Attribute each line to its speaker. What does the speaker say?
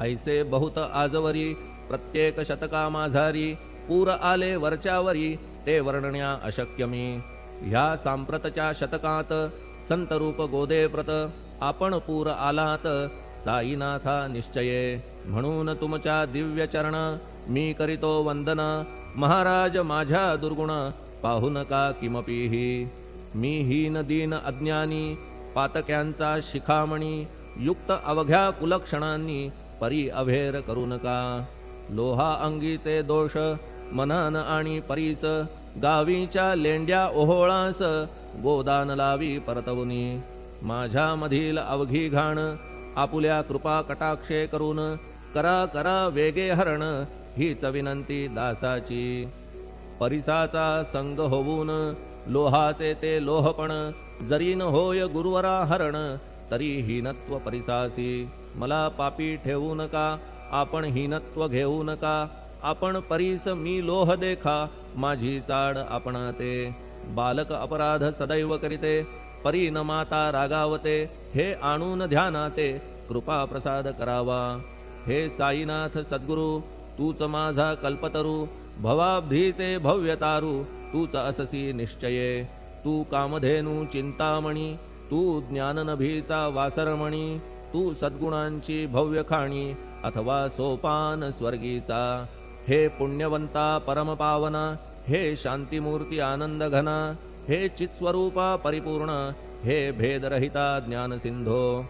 Speaker 1: ऐसे बहुत आजवरी प्रत्येक शतका माझारी पूर आले वरच्यावरी ते वर्णण्या अशक्य मी. ह्या सांप्रतच्या शतकात संतरूप गोदे प्रत आपण पूर आलात साईनाथा निश्चये. म्हणून तुमच्या दिव्य चरण मी करीतो वंदन. महाराज माझ्या दुर्गुण पाहू नका किमपीही. मी हीन दीन अज्ञानी पातक्यांचा शिखामणी युक्त अवघ्या कुलक्षणांनी परी अभेर करू नका. लोहा अंगीचे दोष मनन आणि परीस गावीच्या लेंड्या ओहोळास गोदान लावी परतवुनी. माझ्या मधील अवघी घाण आपुल्या कृपा कटाक्षे करून करा करा वेगे हरण हीच विनंती दासाची. परिसाचा संग होऊन लोहाचे ते लोहपण जरी न होय गुरुवरा हरण तरी हीनत्व परिसासी. मला पापी ठेवू नका आपण हीनत्व घेऊ नका. आपण परीस मी लोह देखा माझी चाड आपणाते. बालक अपराध सदैव करीते परी न माता रागावते. हे आणून ध्यानाते कृपा प्रसाद करावा. हे साईनाथ सद्गुरु तूच माझा कल्पतरू. भवाब्धीचे भव्यतारू तूच अससी निश्चये. तू कामधेनू चिंतामणी तू ज्ञाननभीचा वासरमणी. तू सद्गुणांची भव्य खाणी अथवा सोपान स्वर्गीचा. हे पुण्यवंता परमपावना हे शांतिमूर्ती आनंद घना. हे चित्स्वरूपा परिपूर्ण हे भेदरहिता ज्ञानसिंधो.